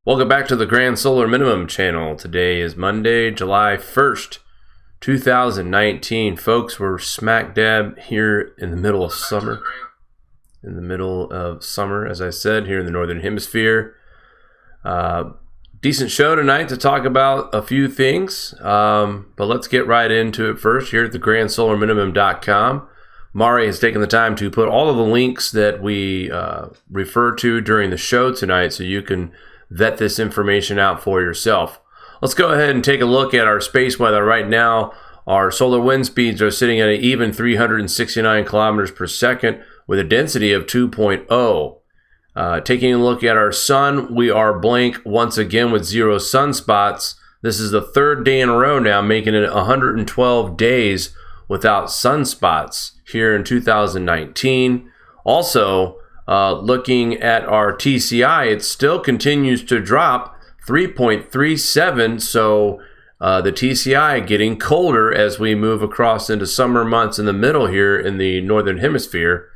Welcome back to the Grand Solar Minimum channel. Today is Monday, July 1st, 2019. Folks, we're smack dab here in the middle of summer. As I said, here in the Northern Hemisphere. Decent show tonight to talk about a few things, but let's get right into it first here at the grandsolarminimum.com. Mari has taken the time to put all of the links that we refer to during the show tonight so you can vet this information out for yourself. Let's go ahead and take a look at our space weather right now. Our solar wind speeds are sitting at an even 369 kilometers per second with a density of 2.0. Taking a look at our sun, we are blank once again with 0 sunspots. This is the third day in a row now, making it 112 days without sunspots here in 2019. Also, looking at our TCI, it still continues to drop 3.37. So the TCI getting colder as we move across into summer months in the middle here in the Northern Hemisphere.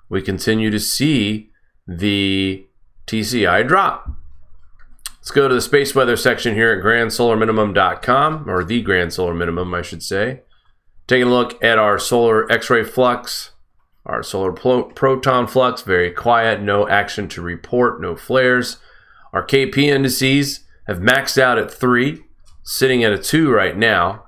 We continue to see the TCI drop. Let's go to the space weather section here at grandsolarminimum.com, or the Grand Solar Minimum, I should say. Taking a look at our solar X-ray flux. Our solar proton flux, very quiet, no action to report, no flares. Our KP indices have maxed out at 3, sitting at a 2 right now.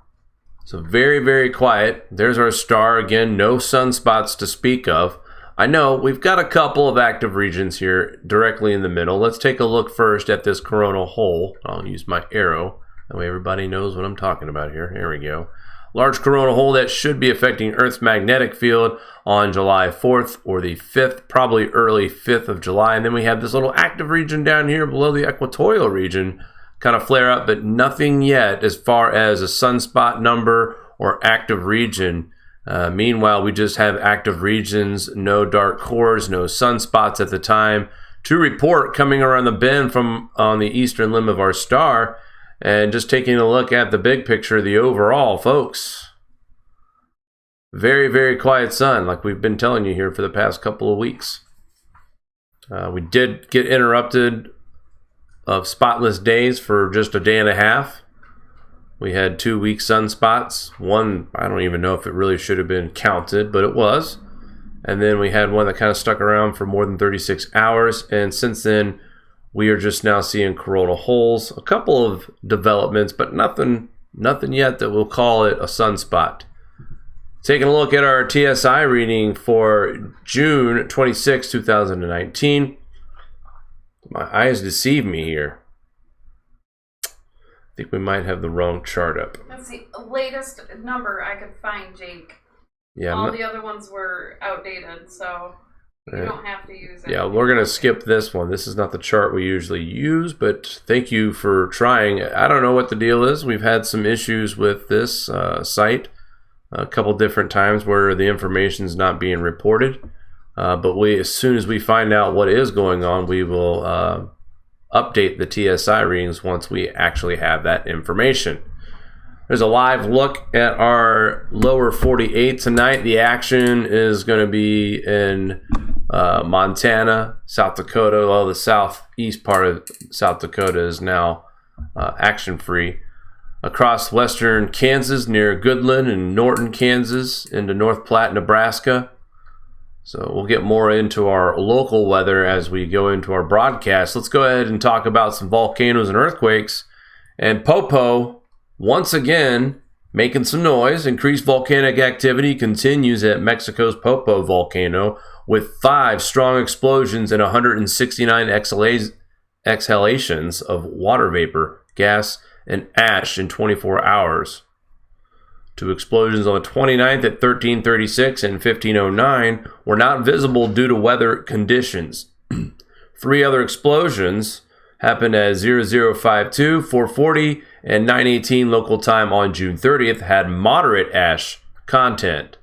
So very, very quiet. There's our star. Again, no sunspots to speak of. I know we've got a couple of active regions here directly in the middle. Let's take a look first at this coronal hole. I'll use my arrow. That way everybody knows what I'm talking about here. Here we go. Large coronal hole that should be affecting Earth's magnetic field on July 4th or the 5th, probably early 5th of July. And then we have this little active region down here below the equatorial region kind of flare up, but nothing yet as far as a sunspot number or active region. Meanwhile, we just have active regions, no dark cores, no sunspots at the time to report coming around the bend from on the eastern limb of our star. And just taking a look at the big picture, the overall, folks. Very, very quiet sun, like we've been telling you here for the past couple of weeks. We did get interrupted of spotless days for just a day and a half. We had 2 weak sunspots. One, I don't even know if it really should have been counted, but it was. And then we had one that kind of stuck around for more than 36 hours. And since then, we are just now seeing coronal holes, a couple of developments, but nothing yet that we'll call it a sunspot. Taking a look at our TSI reading for June 26, 2019. My eyes deceive me here. I think we might have the wrong chart up. That's the latest number I could find, Jake. Yeah, all the other ones were outdated, so you don't have to use it. Yeah, we're going to skip this one. This is not the chart we usually use, but thank you for trying. I don't know what the deal is. We've had some issues with this site a couple different times where the information is not being reported. But as soon as we find out what is going on, we will update the TSI readings once we actually have that information. There's a live look at our lower 48 tonight. The action is going to be in Montana, South Dakota. Well, the southeast part of South Dakota is now action-free. Across western Kansas near Goodland and Norton, Kansas, into North Platte, Nebraska. So we'll get more into our local weather as we go into our broadcast. Let's go ahead and talk about some volcanoes and earthquakes. And Popo, once again, making some noise. Increased volcanic activity continues at Mexico's Popo volcano with 5 strong explosions and 169 exhalations of water vapor, gas, and ash in 24 hours. 2 explosions on the 29th at 1336 and 1509 were not visible due to weather conditions. 3 other explosions happened at 0052, 440, and 918 local time on June 30th, had moderate ash content.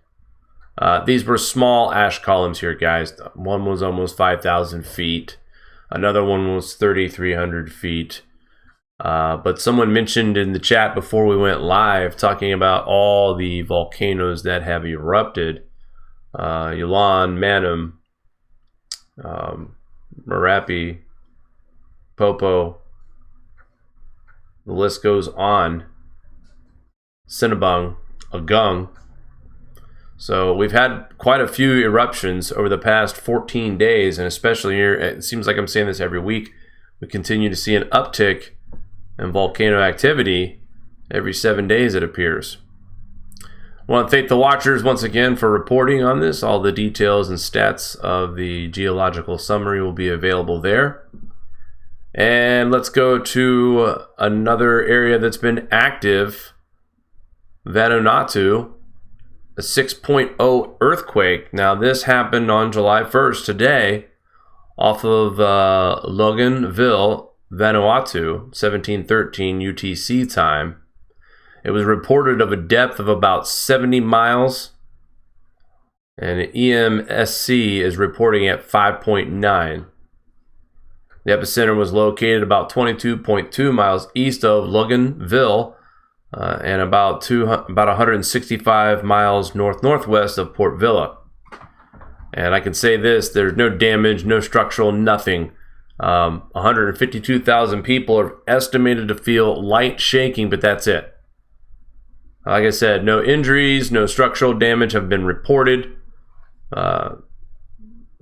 These were small ash columns here, guys. One was almost 5,000 feet. Another one was 3,300 feet. But someone mentioned in the chat before we went live, talking about all the volcanoes that have erupted. Yulan, Manum, Merapi, Popo, The list goes on. Cinnabung, Agung. So we've had quite a few eruptions over the past 14 days, and especially here, it seems like I'm saying this every week, we continue to see an uptick in volcano activity every 7 days, it appears. I want to thank the watchers once again for reporting on this. All the details and stats of the geological summary will be available there. And let's go to another area that's been active, Vanuatu, a 6.0 earthquake. Now this happened on July 1st, today, off of Loganville, Vanuatu, 1713 UTC time. It was reported of a depth of about 70 miles, and EMSC is reporting at 5.9. The epicenter was located about 22.2 miles east of Loganville and about 165 miles north-northwest of Port Vila. And I can say this, there's no damage, no structural, nothing. 152,000 people are estimated to feel light shaking, but that's it. Like I said, no injuries, no structural damage have been reported.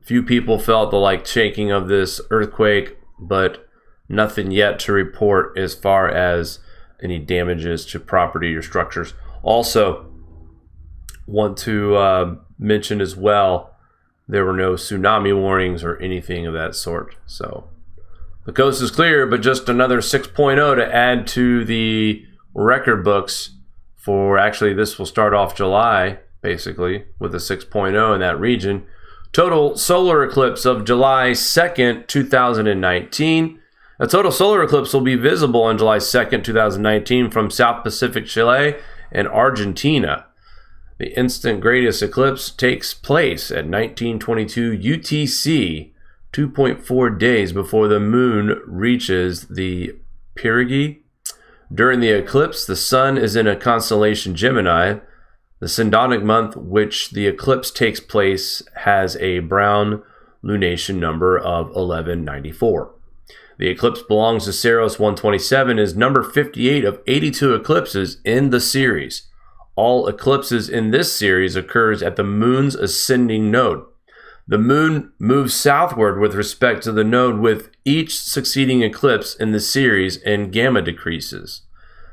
Few people felt the light shaking of this earthquake, but nothing yet to report as far as any damages to property or structures. Also, want to mention as well, there were no tsunami warnings or anything of that sort. So the coast is clear, but just another 6.0 to add to the record books for, actually this will start off July basically with a 6.0 in that region. Total solar eclipse of July 2nd, 2019. A total solar eclipse will be visible on July 2nd, 2019 from South Pacific Chile and Argentina. The instant greatest eclipse takes place at 1922 UTC, 2.4 days before the moon reaches the perigee. During the eclipse, the sun is in a constellation Gemini. The syndonic month which the eclipse takes place has a brown lunation number of 1194. The eclipse belongs to Saros 127, is number 58 of 82 eclipses in the series. All eclipses in this series occurs at the moon's ascending node. The moon moves southward with respect to the node with each succeeding eclipse in the series, and gamma decreases.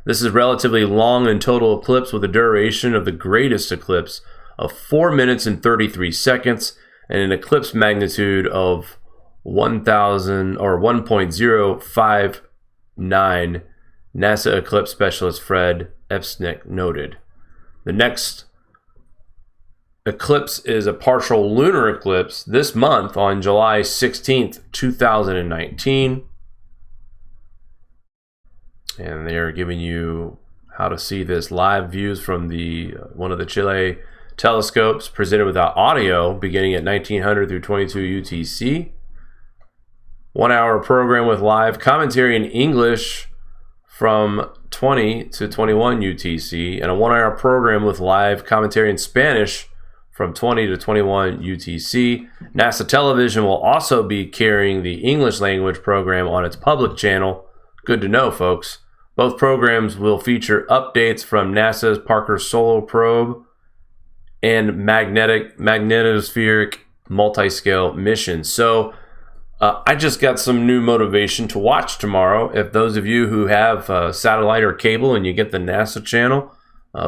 This is relatively long in total eclipse with a duration of the greatest eclipse of 4 minutes and 33 seconds and an eclipse magnitude of 1,000 or 1.059, NASA eclipse specialist Fred Epsnick noted. The next eclipse is a partial lunar eclipse this month on July 16th, 2019. And they are giving you how to see this live views from the one of the Chile telescopes presented without audio beginning at 1900 through 22 UTC. 1 hour program with live commentary in English from 20 to 21 UTC, and a 1 hour program with live commentary in Spanish from 20 to 21 UTC. NASA Television will also be carrying the English language program on its public channel. Good to know, folks. Both programs will feature updates from NASA's Parker Solar Probe and magnetospheric multi-scale missions. So I just got some new motivation to watch tomorrow. If those of you who have satellite or cable and you get the NASA channel,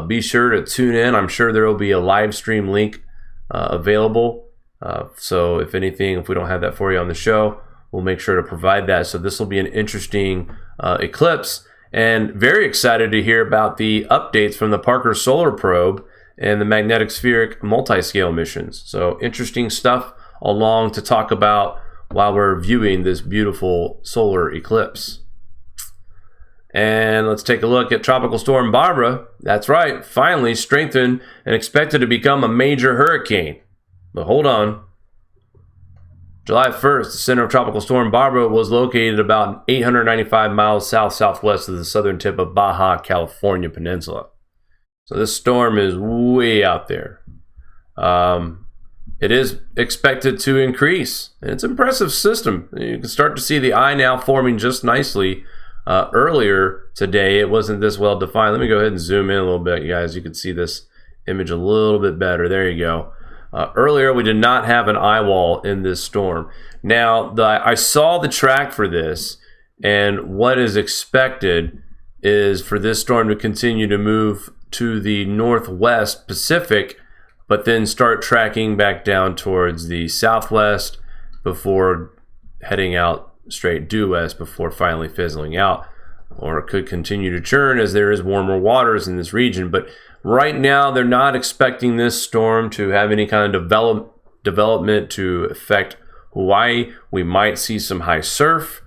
be sure to tune in. I'm sure there will be a live stream link available. So if anything, if we don't have that for you on the show, we'll make sure to provide that. So this will be an interesting eclipse, and very excited to hear about the updates from the Parker Solar Probe and the magnetic spheric multi-scale missions. So interesting stuff along to talk about while we're viewing this beautiful solar eclipse. And let's take a look at Tropical Storm Barbara. That's right, finally strengthened and expected to become a major hurricane. But hold on. July 1st, the center of Tropical Storm Barbara was located about 895 miles south-southwest of the southern tip of Baja California Peninsula. So this storm is way out there. It is expected to increase. And it's an impressive system. You can start to see the eye now forming just nicely Earlier today, it wasn't this well defined. Let me go ahead and zoom in a little bit, guys. You can see this image a little bit better. There you go. Earlier, we did not have an eye wall in this storm. Now, I saw the track for this, and what is expected is for this storm to continue to move to the northwest Pacific, but then start tracking back down towards the southwest before heading out straight due west before finally fizzling out. Or it could continue to churn as there is warmer waters in this region. But right now, they're not expecting this storm to have any kind of development to affect Hawaii. We might see some high surf,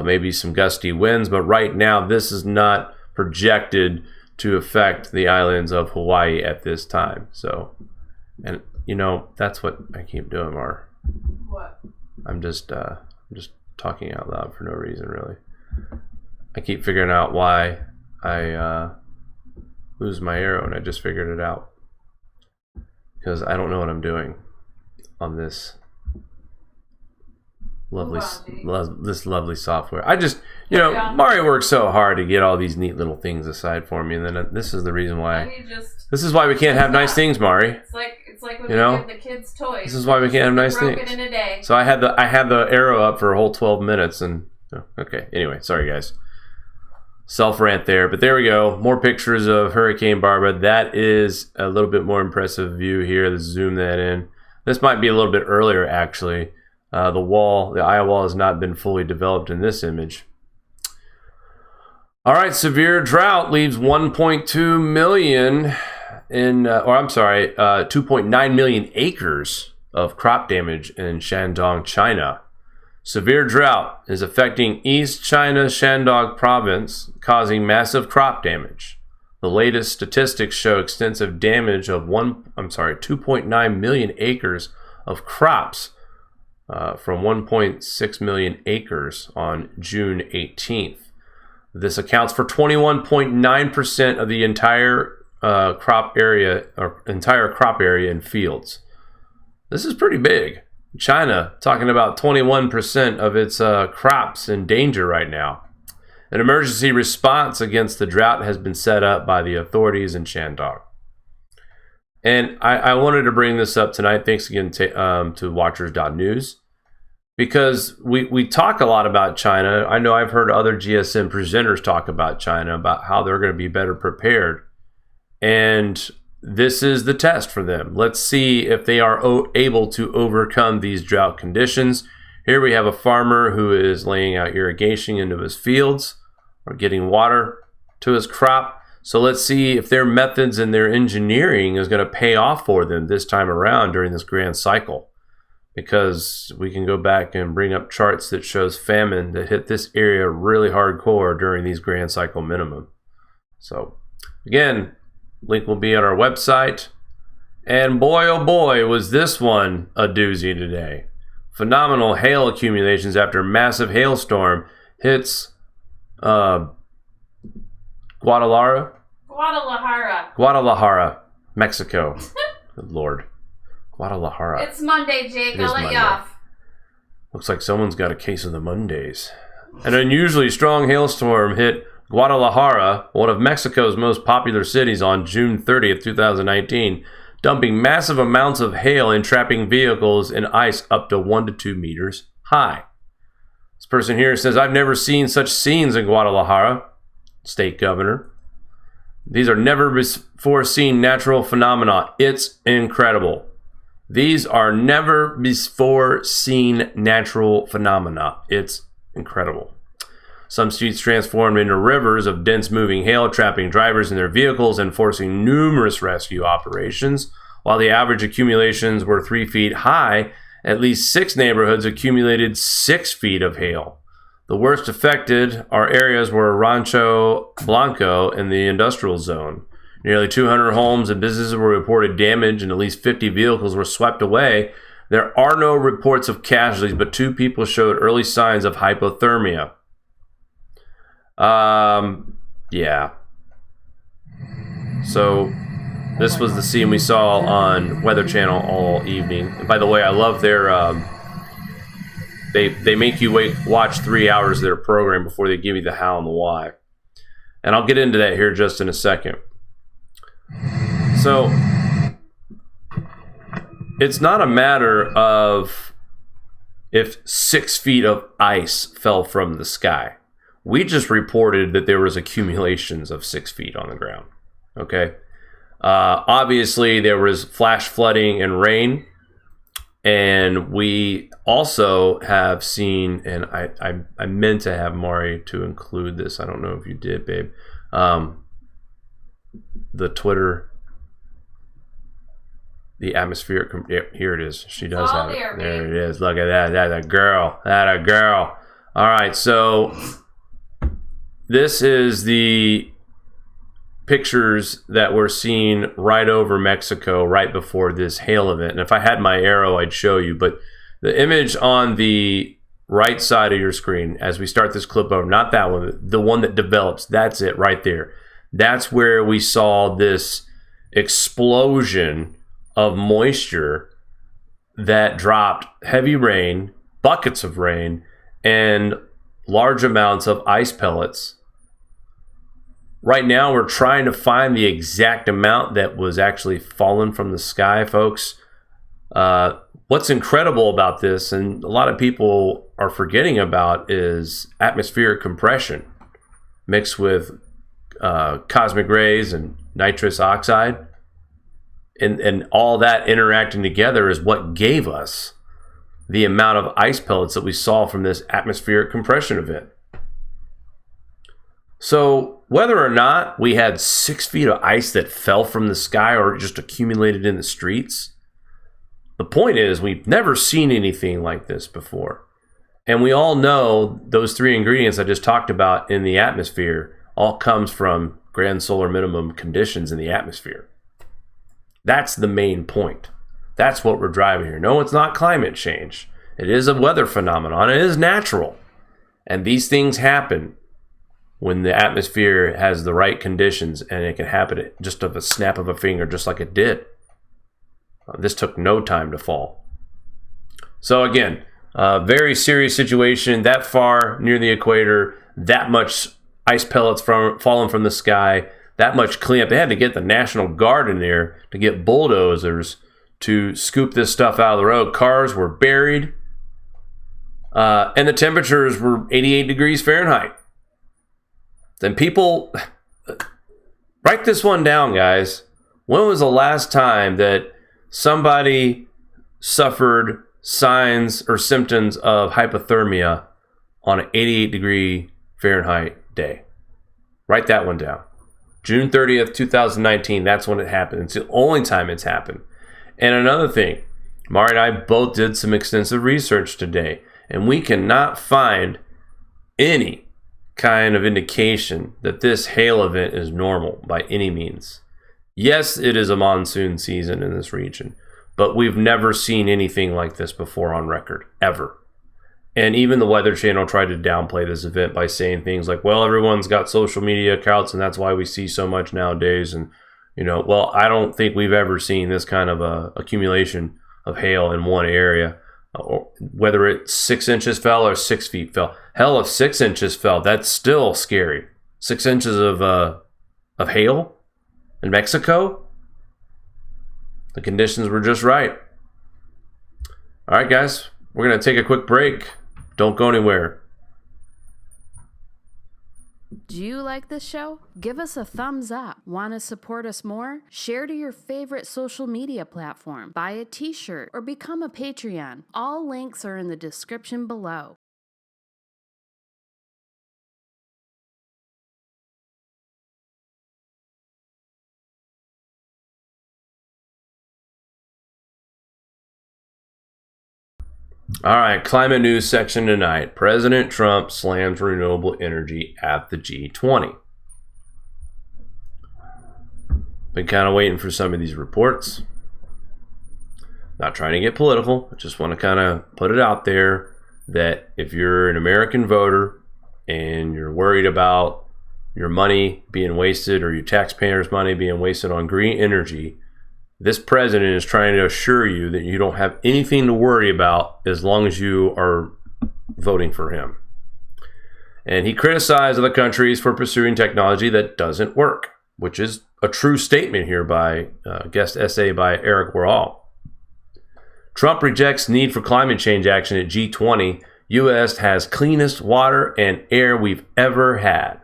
maybe some gusty winds, but right now, this is not projected to affect the islands of Hawaii at this time. So, and you know, that's what I keep doing, Mar. What? I'm just talking out loud for no reason, really. I keep figuring out why I lose my arrow, and I just figured it out. Because I don't know what I'm doing on this lovely software. I just, you know, Mario works so hard to get all these neat little things aside for me, and then this is the reason why. This is why we can't have nice things, Mari. It's like when you give the kids toys. This is why we can't have nice things. In a day. So I had the arrow up for a whole 12 minutes, and okay. Anyway, sorry guys. Self-rant there, but there we go. More pictures of Hurricane Barbara. That is a little bit more impressive view here. Let's zoom that in. This might be a little bit the eye wall has not been fully developed in this image. All right, severe drought leaves 1.2 million 2.9 million acres of crop damage in Shandong, China. Severe drought is affecting East China's Shandong province, causing massive crop damage. The latest statistics show extensive damage of 2.9 million acres of crops from 1.6 million acres on June 18th. This accounts for 21.9% of the entire crop area in fields. This is pretty big. China talking about 21% of its crops in danger right now. An emergency response against the drought has been set up by the authorities in Shandong. And I wanted to bring this up tonight. Thanks again to Watchers.news. Because we talk a lot about China. I know I've heard other GSM presenters talk about China, about how they're going to be better prepared. And this is the test for them. Let's see if they are able to overcome these drought conditions. Here we have a farmer who is laying out irrigation into his fields or getting water to his crop. So let's see if their methods and their engineering is going to pay off for them this time around during this grand cycle. Because we can go back and bring up charts that shows famine that hit this area really hardcore during these grand cycle minimum. So again, link will be on our website. And boy, oh boy, was this one a doozy today. Phenomenal hail accumulations after massive hailstorm hits Guadalajara, Mexico. Good Lord. Guadalajara. It's Monday, Jake. I'll let you off. Looks like someone's got a case of the Mondays. An unusually strong hailstorm hit Guadalajara, one of Mexico's most popular cities, on June 30th, 2019, dumping massive amounts of hail and trapping vehicles in ice up to 1 to 2 meters high. This person here says, I've never seen such scenes in Guadalajara, state governor. These are never before seen natural phenomena. It's incredible. These are never before seen natural phenomena. It's incredible. Some streets transformed into rivers of dense moving hail, trapping drivers in their vehicles and forcing numerous rescue operations. While the average accumulations were 3 feet high, at least 6 neighborhoods accumulated 6 feet of hail. The worst affected are areas where Rancho Blanco in the industrial zone. Nearly 200 homes and businesses were reported damaged and at least 50 vehicles were swept away. There are no reports of casualties, but 2 people showed early signs of hypothermia. Yeah. So this was the scene we saw on Weather Channel all evening. And by the way, I love their they make you watch 3 hours of their program before they give you the how and the why. And I'll get into that here just in a second. So it's not a matter of if 6 feet of ice fell from the sky. We just reported that there was accumulations of 6 feet on the ground. Okay. Obviously, there was flash flooding and rain. And we also have seen, and I meant to have Mari to include this. I don't know if you did, babe. The Twitter, the atmospheric. Here it is. She does have it. There it is. Look at that. That's a girl. That a girl. All right. So this is the pictures that we're seeing right over Mexico right before this hail event. And if I had my arrow, I'd show you. But the image on the right side of your screen as we start this clip over, not that one, the one that develops, that's it right there. That's where we saw this explosion of moisture that dropped heavy rain, buckets of rain, and large amounts of ice pellets. Right now, we're trying to find the exact amount that was actually fallen from the sky, folks. What's incredible about this, and a lot of people are forgetting about, is atmospheric compression mixed with cosmic rays and nitrous oxide. And all that interacting together is what gave us the amount of ice pellets that we saw from this atmospheric compression event. So whether or not we had 6 feet of ice that fell from the sky or just accumulated in the streets, the point is we've never seen anything like this before. And we all know those 3 ingredients I just talked about in the atmosphere all comes from grand solar minimum conditions in the atmosphere. That's the main point. That's what we're driving here. No, it's not climate change. It is a weather phenomenon. It is natural. And these things happen when the atmosphere has the right conditions, and it can happen at just of a snap of a finger, just like it did. This took no time to fall. So again, very serious situation. That far near the equator, that much ice pellets falling from the sky, that much cleanup. They had to get the National Guard in there to get bulldozers to scoop this stuff out of the road. Cars were buried, and the temperatures were 88 degrees Fahrenheit. Then people, write this one down, guys. When was the last time that somebody suffered signs or symptoms of hypothermia on an 88 degree Fahrenheit day? Write that one down. June 30th, 2019, that's when it happened. It's the only time it's happened. And another thing, Mari and I both did some extensive research today, and we cannot find any kind of indication that this hail event is normal by any means. Yes, it is a monsoon season in this region, but we've never seen anything like this before on record, ever. And even the Weather Channel tried to downplay this event by saying things like, well, everyone's got social media accounts and that's why we see so much nowadays. And, well, I don't think we've ever seen this kind of accumulation of hail in one area. Whether it's 6 inches fell or 6 feet fell. Hell, if 6 inches fell, that's still scary. 6 inches of hail in Mexico? The conditions were just right. All right, guys, we're going to take a quick break. Don't go anywhere. Do you like this show? Give us a thumbs up. Want to support us more? Share to your favorite social media platform. Buy a t-shirt or become a Patreon. All links are in the description below. All right, climate news section tonight. President Trump slams renewable energy at the G20. Been kind of waiting for some of these reports. Not trying to get political. I just want to kind of put it out there that if you're an American voter and you're worried about your money being wasted or your taxpayers' money being wasted on green energy, this president is trying to assure you that you don't have anything to worry about as long as you are voting for him. And he criticized other countries for pursuing technology that doesn't work, which is a true statement here by guest essay by Eric Werrall. Trump rejects need for climate change action at G20. U.S. has cleanest water and air we've ever had.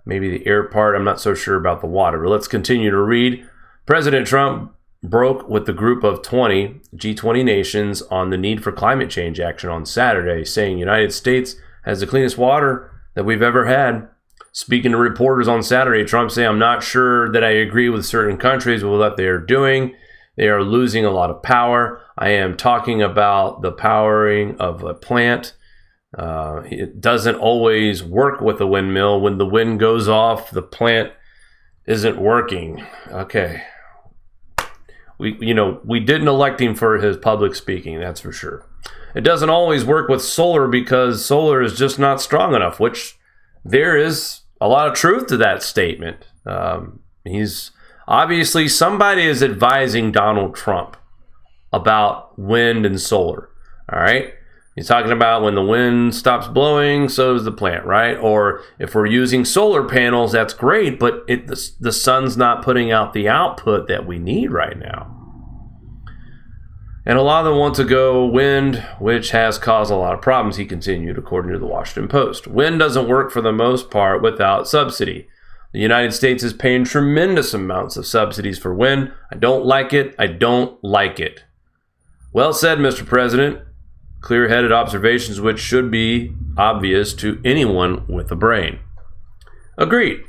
Maybe the air part, I'm not so sure about the water, but let's continue to read. President Trump broke with the group of G20 nations on the need for climate change action on Saturday, saying United States has the cleanest water that we've ever had. Speaking to reporters on Saturday, Trump said, I'm not sure that I agree with certain countries with what they are doing. They are losing a lot of power. I am talking about the powering of a plant. It doesn't always work with a windmill. When the wind goes off, the plant isn't working. Okay. We didn't elect him for his public speaking, that's for sure. It doesn't always work with solar because solar is just not strong enough, which there is a lot of truth to that statement. Obviously, somebody is advising Donald Trump about wind and solar, all right? He's talking about when the wind stops blowing, so does the plant, right? Or if we're using solar panels, that's great, but the sun's not putting out the output that we need right now. And a lot of them want to go wind, which has caused a lot of problems, he continued, according to the Washington Post. Wind doesn't work for the most part without subsidy. The United States is paying tremendous amounts of subsidies for wind. I don't like it. I don't like it. Well said, Mr. President. Clear-headed observations which should be obvious to anyone with a brain. Agreed.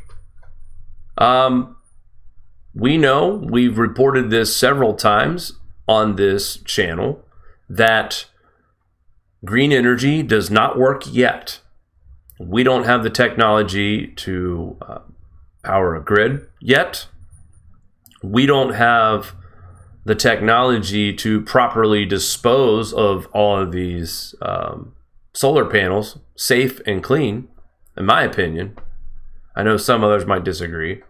We know, we've reported this several times on this channel, that green energy does not work yet. We don't have the technology to power a grid yet. We don't have the technology to properly dispose of all of these solar panels safe and clean, in my opinion. I know some others might disagree.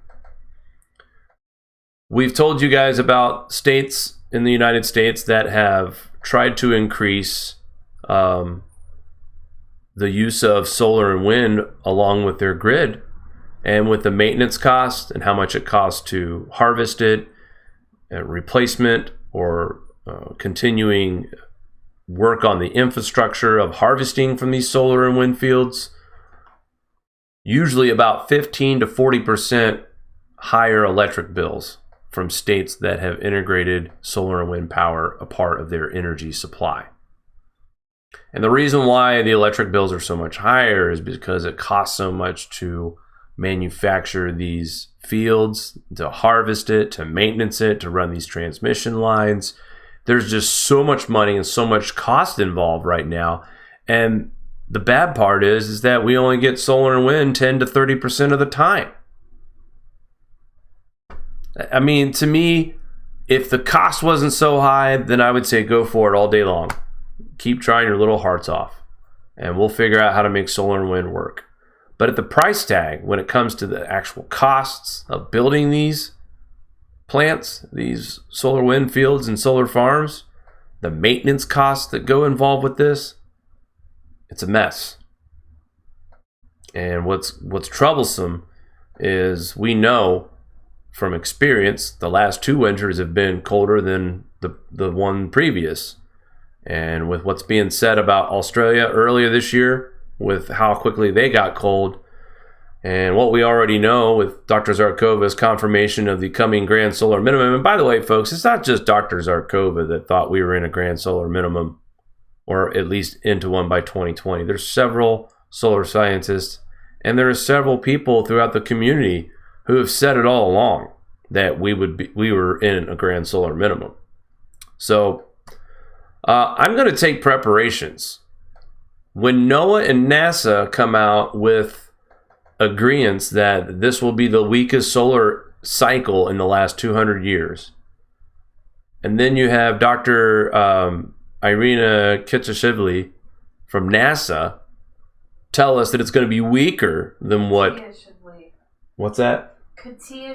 We've told you guys about states in the United States that have tried to increase the use of solar and wind along with their grid, and with the maintenance cost and how much it costs to harvest it, replacement or continuing work on the infrastructure of harvesting from these solar and wind fields, usually about 15 to 40% higher electric bills from states that have integrated solar and wind power a part of their energy supply. And the reason why the electric bills are so much higher is because it costs so much to manufacture these fields, to harvest it, to maintenance it, to run these transmission lines. There's just so much money and so much cost involved right now. And the bad part is that we only get solar and wind 10 to 30% of the time. I mean, to me, if the cost wasn't so high, then I would say go for it all day long. Keep trying your little hearts off, and we'll figure out how to make solar and wind work. But at the price tag, when it comes to the actual costs of building these plants, these solar wind fields and solar farms, the maintenance costs that go involved with this, it's a mess. And what's troublesome is we know from experience the last 2 winters have been colder than the one previous. And with what's being said about Australia earlier this year, with how quickly they got cold, and what we already know with Dr. Zarkova's confirmation of the coming grand solar minimum. And by the way, folks, it's not just Dr. Zarkova that thought we were in a grand solar minimum, or at least into one by 2020. There's several solar scientists, and there are several people throughout the community who have said it all along that we were in a grand solar minimum. So I'm going to take preparations. When NOAA and NASA come out with agreements that this will be the weakest solar cycle in the last 200 years, and then you have Dr. Irina Kitashvili from NASA tell us that it's going to be weaker than what... What's that? Katia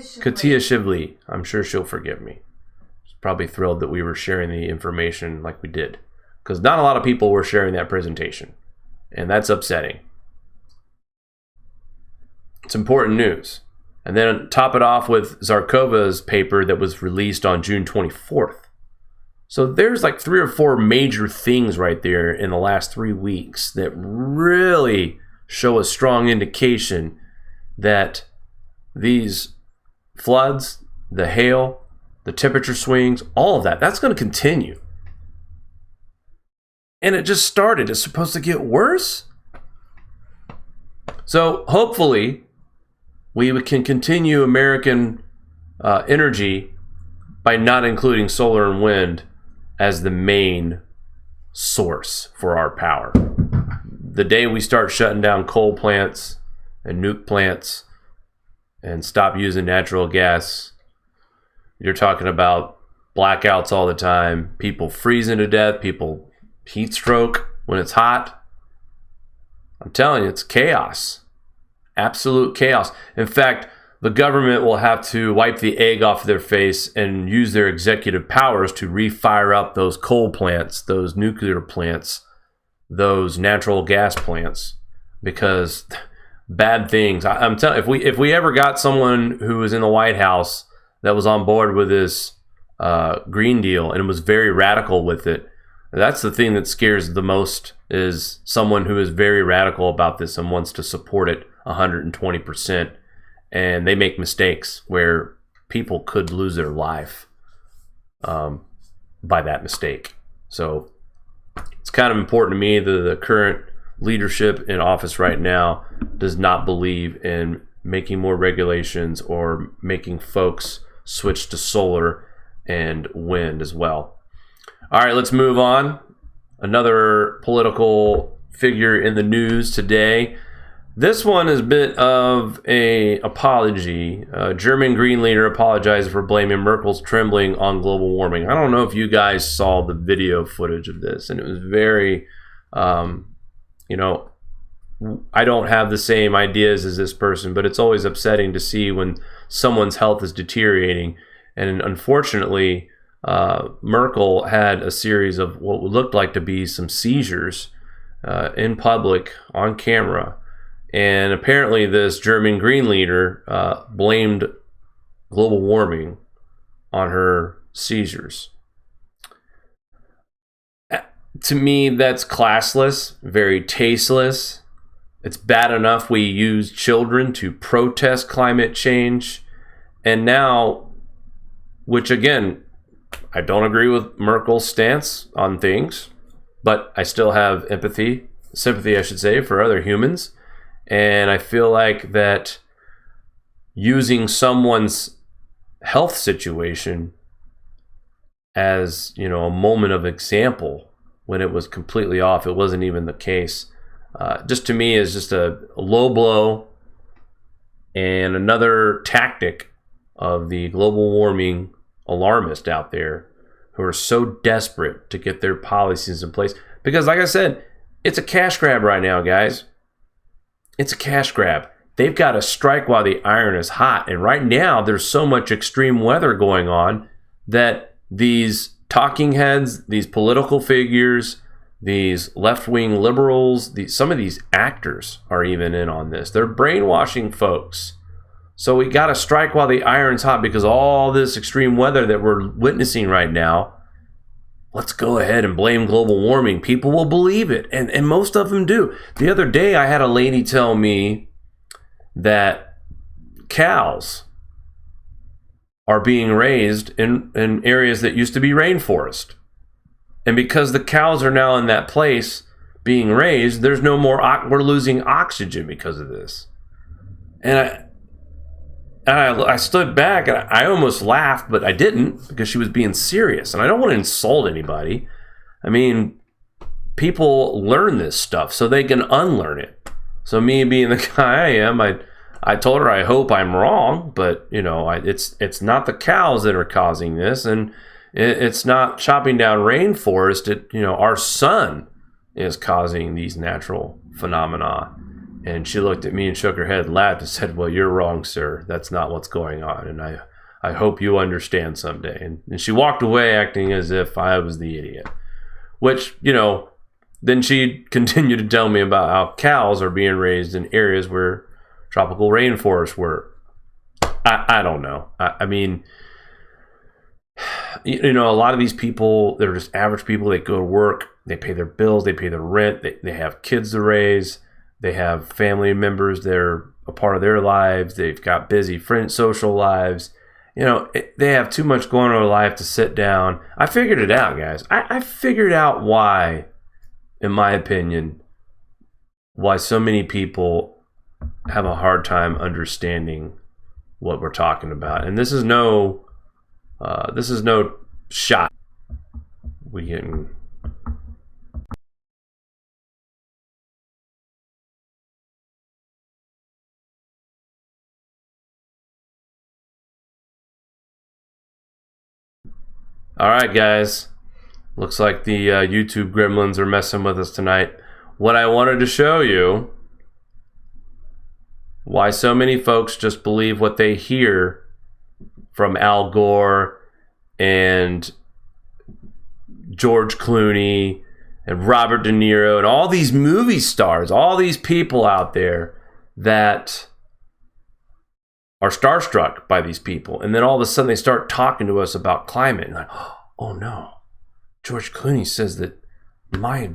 Shively. I'm sure she'll forgive me. She's probably thrilled that we were sharing the information like we did, because not a lot of people were sharing that presentation, and that's upsetting. It's important news. And then top it off with Zarkova's paper that was released on June 24th. So there's like 3 or 4 major things right there in the last 3 weeks that really show a strong indication that these floods, the hail, the temperature swings, all of that, that's going to continue. And it just started. It's supposed to get worse. So hopefully we can continue American energy by not including solar and wind as the main source for our power. The day we start shutting down coal plants and nuke plants and stop using natural gas, you're talking about blackouts all the time, people freezing to death, people heat stroke when it's hot. I'm telling you, it's chaos. Absolute chaos. In fact, the government will have to wipe the egg off their face and use their executive powers to refire up those coal plants, those nuclear plants, those natural gas plants, because bad things. I'm telling you, if we ever got someone who was in the White House that was on board with this Green Deal and was very radical with it, that's the thing that scares the most, is someone who is very radical about this and wants to support it 120%, and they make mistakes where people could lose their life by that mistake. So it's kind of important to me that the current leadership in office right now does not believe in making more regulations or making folks switch to solar and wind as well. All right, let's move on. Another political figure in the news today. This one is a bit of an apology. German Green leader apologized for blaming Merkel's trembling on global warming. I don't know if you guys saw the video footage of this, and it was very, I don't have the same ideas as this person, but it's always upsetting to see when someone's health is deteriorating. And unfortunately, Merkel had a series of what looked like to be some seizures in public on camera. And apparently this German Green leader blamed global warming on her seizures. To me, that's classless, very tasteless. It's bad enough we use children to protest climate change. And now, which again, I don't agree with Merkel's stance on things, but I still have sympathy, I should say, for other humans. And I feel like that using someone's health situation as, a moment of example when it was completely off, it wasn't even the case, just to me is just a low blow and another tactic of the global warming alarmists out there who are so desperate to get their policies in place. Because like I said, it's a cash grab right now, guys. It's a cash grab. They've got to strike while the iron is hot. And right now, there's so much extreme weather going on that these talking heads, these political figures, these left-wing liberals, some of these actors are even in on this. They're brainwashing folks. So we got to strike while the iron's hot, because all this extreme weather that we're witnessing right now, let's go ahead and blame global warming. People will believe it, and most of them do. The other day, I had a lady tell me that cows are being raised in areas that used to be rainforest. And because the cows are now in that place being raised, there's no more, we're losing oxygen because of this. And I stood back and I almost laughed, but I didn't, because she was being serious. And I don't want to insult anybody. I mean, people learn this stuff so they can unlearn it. So me being the guy I am, I told her I hope I'm wrong, but it's not the cows that are causing this, and it's not chopping down rainforest. Our sun is causing these natural phenomena. And she looked at me and shook her head and laughed and said, "Well, you're wrong, sir. That's not what's going on. And I hope you understand someday." And she walked away acting as if I was the idiot, Which, then she continued to tell me about how cows are being raised in areas where tropical rainforests were. I don't know. I mean, a lot of these people, they're just average people. They go to work, they pay their bills, they pay their rent, they have kids to raise, they have family members, they're a part of their lives, they've got busy social lives. They have too much going on in their life to sit down. I figured it out, guys. I figured out why, in my opinion, why so many people have a hard time understanding what we're talking about. And this is no shot. We can. All right, guys. Looks like the YouTube gremlins are messing with us tonight. What I wanted to show you, why so many folks just believe what they hear from Al Gore and George Clooney and Robert De Niro and all these movie stars, all these people out there that are starstruck by these people. And then all of a sudden they start talking to us about climate. And like, oh no, George Clooney says that my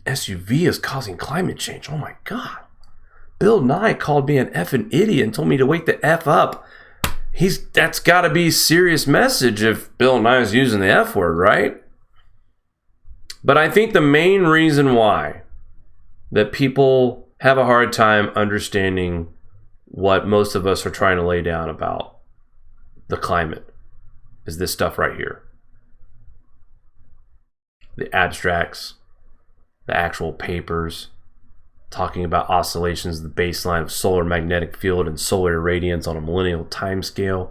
SUV is causing climate change. Oh my God. Bill Nye called me an effing idiot and told me to wake the F up. That's got to be a serious message if Bill Nye is using the F word, right? But I think the main reason why that people have a hard time understanding what most of us are trying to lay down about the climate is this stuff right here. The abstracts, the actual papers, talking about oscillations of the baseline of solar magnetic field and solar irradiance on a millennial timescale.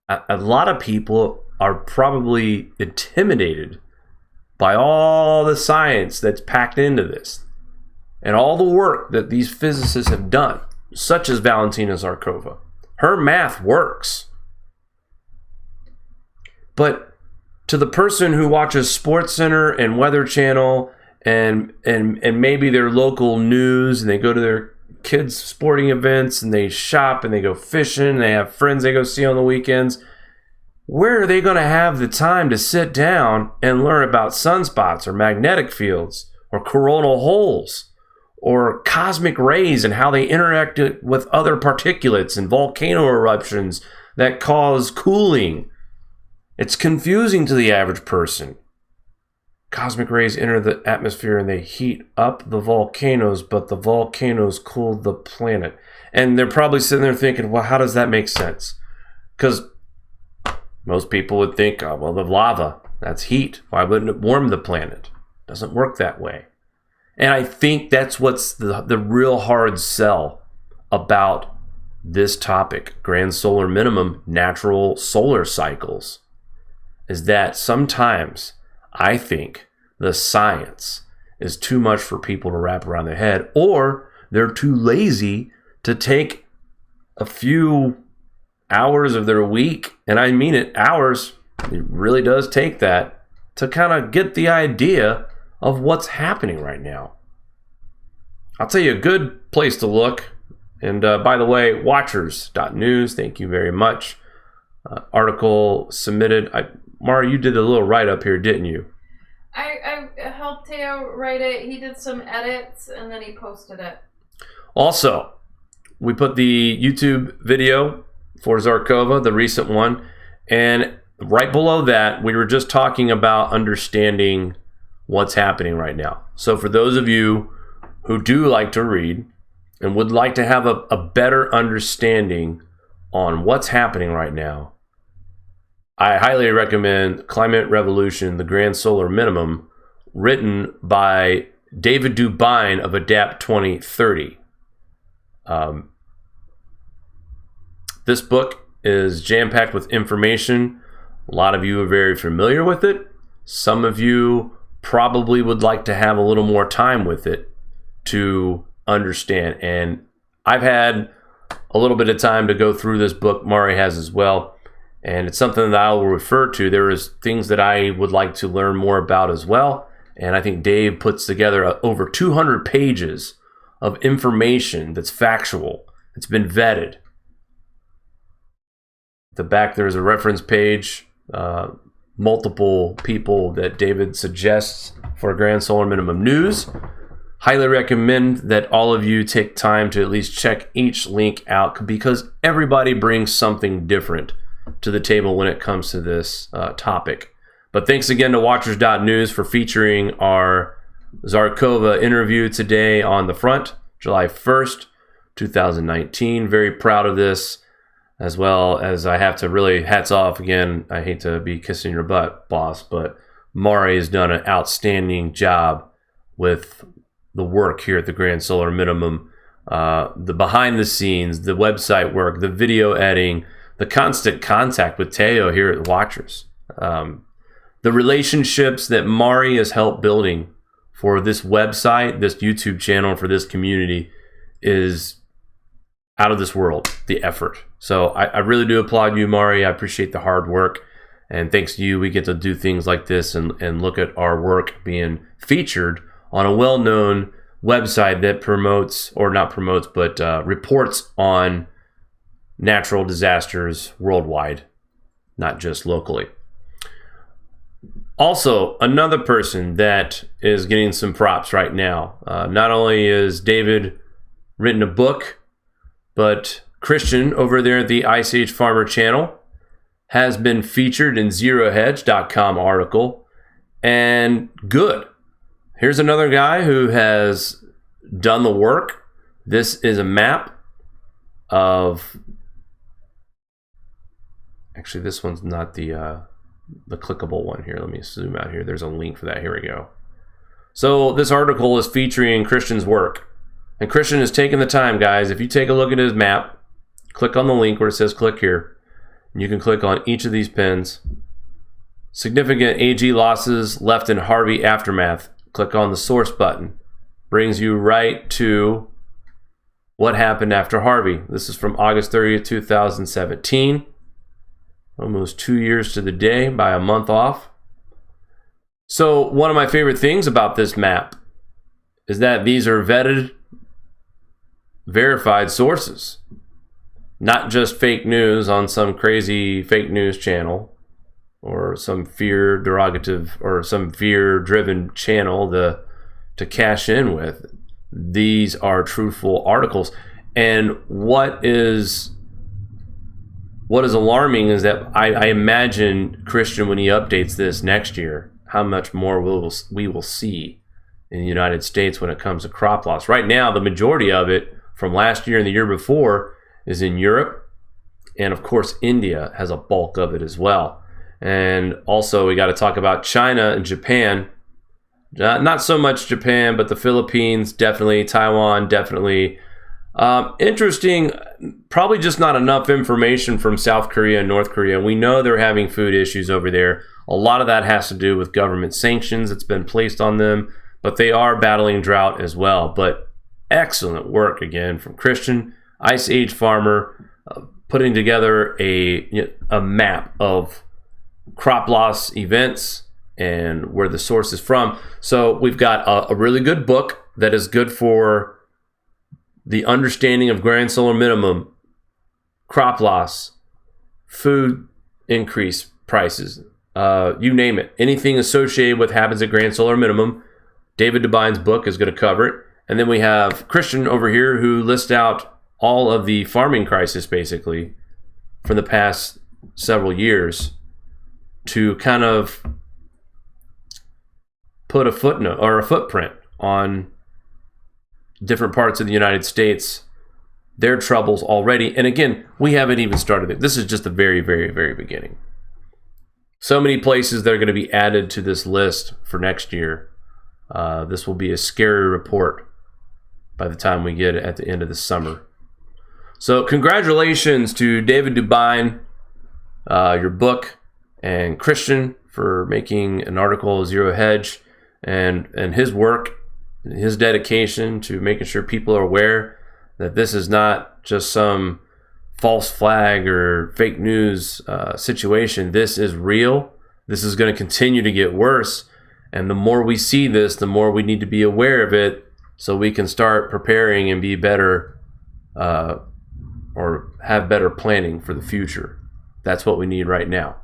A lot of people are probably intimidated by all the science that's packed into this and all the work that these physicists have done, such as Valentina Zarkova. Her math works. But to the person who watches SportsCenter and Weather Channel and maybe their local news, and they go to their kids' sporting events and they shop and they go fishing and they have friends they go see on the weekends, where are they going to have the time to sit down and learn about sunspots or magnetic fields or coronal holes or cosmic rays and how they interact with other particulates and volcano eruptions that cause cooling? It's confusing to the average person. Cosmic rays enter the atmosphere and they heat up the volcanoes, but the volcanoes cool the planet. And they're probably sitting there thinking, well, how does that make sense? Because most people would think, oh, well, the lava, that's heat. Why wouldn't it warm the planet? It doesn't work that way. And I think that's what's the real hard sell about this topic, grand solar minimum, natural solar cycles, is that sometimes I think the science is too much for people to wrap around their head, or they're too lazy to take a few hours of their week, and I mean it, hours, it really does take that, to kind of get the idea of what's happening right now. I'll tell you a good place to look, and by the way, watchers.news, thank you very much. Article submitted. Mara, you did a little write-up here, didn't you? I helped Teo write it. He did some edits, and then he posted it. Also, we put the YouTube video for Zarkova, the recent one, and right below that, we were just talking about understanding what's happening right now. So for those of you who do like to read and would like to have a better understanding on what's happening right now, I highly recommend Climate Revolution, the Grand Solar Minimum, written by David Dubine of Adapt 2030. This book is jam-packed with information. A lot of you are very familiar with it. Some of you probably would like to have a little more time with it to understand. And I've had a little bit of time to go through this book. Mari has as well. And it's something that I will refer to. There is things that I would like to learn more about as well. And I think Dave puts together over 200 pages of information that's factual. It's been vetted. At the back, there's a reference page, multiple people that David suggests for Grand Solar Minimum News. Highly recommend that all of you take time to at least check each link out, because everybody brings something different to the table when it comes to this topic. But thanks again to Watchers.news for featuring our Zarkova interview today on the front, July 1st, 2019. Very proud of this, as well as I have to really hats off again. I hate to be kissing your butt, boss, but Mari has done an outstanding job with the work here at the Grand Solar Minimum. The behind the scenes, the website work, the video editing, the constant contact with Teo here at Watchers. The relationships that Mari has helped building for this website, this YouTube channel, for this community is out of this world, the effort. So I really do applaud you, Mari. I appreciate the hard work. And thanks to you, we get to do things like this and look at our work being featured on a well-known website that promotes, or not promotes, but reports on natural disasters worldwide, not just locally. Also, another person that is getting some props right now, not only is David written a book, but Christian over there at the Ice Age Farmer channel has been featured in ZeroHedge.com article, and good. Here's another guy who has done the work. This is a map of, actually this one's not the clickable one here. Let me zoom out here. There's a link for that. Here we go. So this article is featuring Christian's work. And Christian has taken the time, guys. If you take a look at his map, click on the link where it says click here. And you can click on each of these pins. Significant AG losses left in Harvey aftermath. Click on the source button. Brings you right to what happened after Harvey. This is from August 30th, 2017. Almost 2 years to the day by a month off. So one of my favorite things about this map is that these are vetted, verified sources. Not just fake news on some crazy fake news channel or some fear derogative or some fear driven channel to cash in with. These are truthful articles. And what is alarming is that I imagine Christian, when he updates this next year, how much more we will see in the United States when it comes to crop loss. Right now, the majority of it from last year and the year before is in Europe. And of course, India has a bulk of it as well. And also, we got to talk about China and Japan. Not so much Japan, but the Philippines, definitely. Taiwan, definitely. Interesting, probably just not enough information from South Korea and North Korea. We know they're having food issues over there. A lot of that has to do with government sanctions that's been placed on them, but they are battling drought as well. But excellent work again from Christian, Ice Age Farmer, putting together a map of crop loss events and where the source is from. So we've got a really good book that is good for the understanding of Grand Solar Minimum, crop loss, food increase prices, you name it. Anything associated with happens at Grand Solar Minimum, David Dubine's book is going to cover it. And then we have Christian over here who lists out all of the farming crisis, basically, for the past several years to kind of put a footnote or a footprint on different parts of the United States, their troubles already. And again, we haven't even started it. This is just the very, very, very beginning. So many places that are going to be added to this list for next year. This will be a scary report by the time we get it at the end of the summer. So congratulations to David Dubine, your book, and Christian for making an article, Zero Hedge, and his work, his dedication to making sure people are aware that this is not just some false flag or fake news situation. This is real. This is going to continue to get worse. And the more we see this, the more we need to be aware of it so we can start preparing and be better or have better planning for the future. That's what we need right now.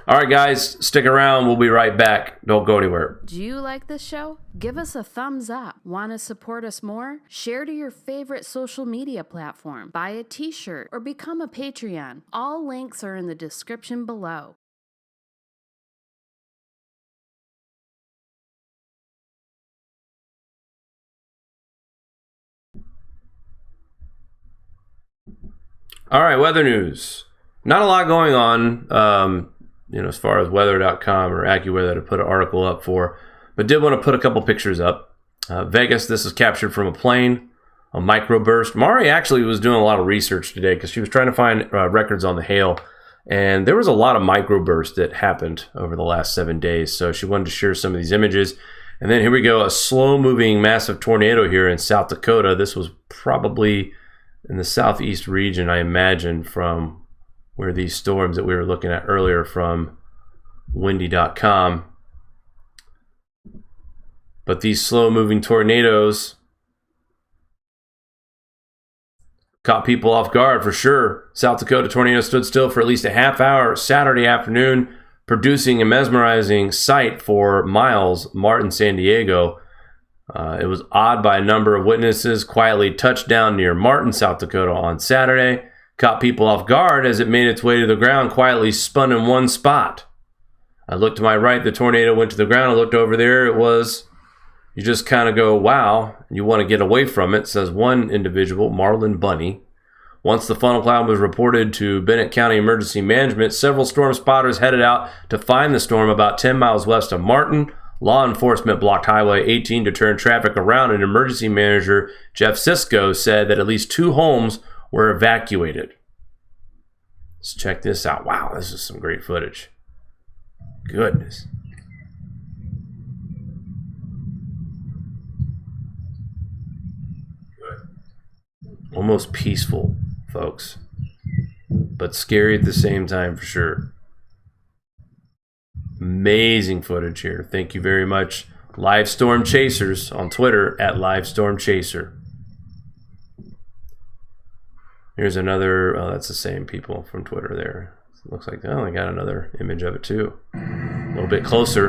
All right, guys, stick around. We'll be right back. Don't go anywhere. Do you like this show? Give us a thumbs up. Want to support us more? Share to your favorite social media platform. Buy a t-shirt or become a Patreon. All links are in the description below. All right, weather news. Not a lot going on, as far as weather.com or AccuWeather to put an article up for, but did want to put a couple pictures up. Vegas, this is captured from a plane, a microburst. Mari actually was doing a lot of research today because she was trying to find records on the hail, and there was a lot of microbursts that happened over the last 7 days, so she wanted to share some of these images. And then here we go, a slow-moving massive tornado here in South Dakota. This was probably in the southeast region, I imagine, from where these storms that we were looking at earlier from windy.com. But these slow-moving tornadoes caught people off guard for sure. South Dakota tornado stood still for at least a half hour Saturday afternoon, producing a mesmerizing sight for miles, Martin, San Diego. It was awed by a number of witnesses. Quietly touched down near Martin, South Dakota on Saturday. Caught people off guard as it made its way to the ground, quietly spun in one spot. I looked to my right, the tornado went to the ground. I looked over there, it was, you just kind of go, wow, you want to get away from it, says one individual, Marlon Bunny. Once the funnel cloud was reported to Bennett County Emergency Management, several storm spotters headed out to find the storm about 10 miles west of Martin. Law enforcement blocked Highway 18 to turn traffic around, and emergency manager Jeff Sisko said that at least 2 homes were evacuated. Let's check this out. Wow, this is some great footage. Goodness. Good. Almost peaceful, folks, but scary at the same time for sure. Amazing footage here. Thank you very much, Live Storm Chasers on Twitter at Live Storm Chaser. Here's another, oh, that's the same people from Twitter there. It looks like, oh, I got another image of it too. A little bit closer.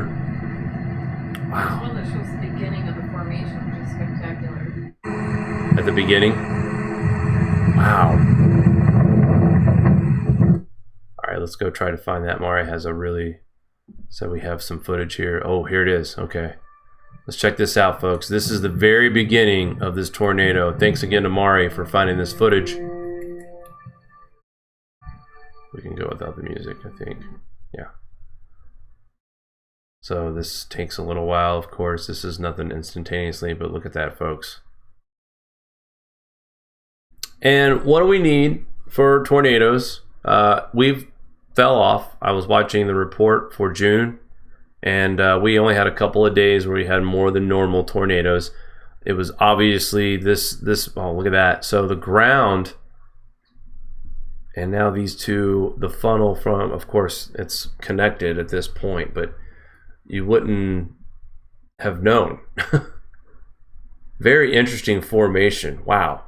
Wow. One that shows the beginning of the formation, which is spectacular. At the beginning? Wow. All right, let's go try to find that. Mari has a really, so we have some footage here. Oh, here it is. Okay. Let's check this out, folks. This is the very beginning of this tornado. Thanks again to Mari for finding this footage. We can go without the music, I think. Yeah. So this takes a little while, of course. This is nothing instantaneously, but look at that, folks. And what do we need for tornadoes? We've fell off. I was watching the report for June, and we only had a couple of days where we had more than normal tornadoes. It was obviously this, oh, look at that. So the ground, and now these two, the funnel from, of course, it's connected at this point, but you wouldn't have known. Very interesting formation. Wow.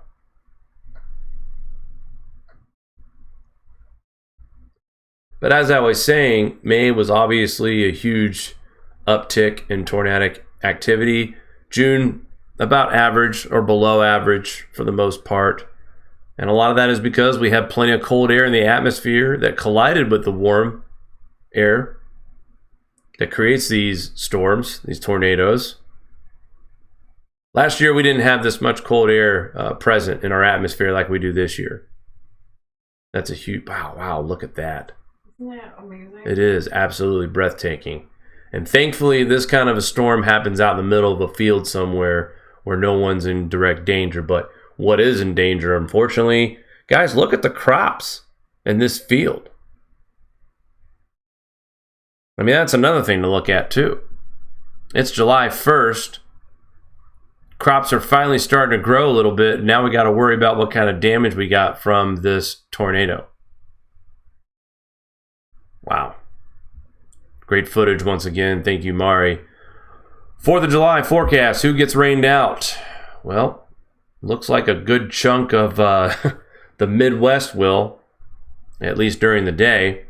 But as I was saying, May was obviously a huge uptick in tornadic activity. June, about average or below average for the most part. And a lot of that is because we have plenty of cold air in the atmosphere that collided with the warm air that creates these storms, these tornadoes. Last year, we didn't have this much cold air present in our atmosphere like we do this year. That's a huge, wow, look at that. Yeah, amazing. It is absolutely breathtaking. And thankfully, this kind of a storm happens out in the middle of a field somewhere where no one's in direct danger. But what is in danger, unfortunately, guys, look at the crops in this field. I mean, that's another thing to look at, too. It's July 1st. crops are finally starting to grow a little bit. Now we got to worry about what kind of damage we got from this tornado. Wow. Great footage once again. Thank you, Mari. 4th of July forecast. Who gets rained out? Well, looks like a good chunk of the Midwest will, at least during the day.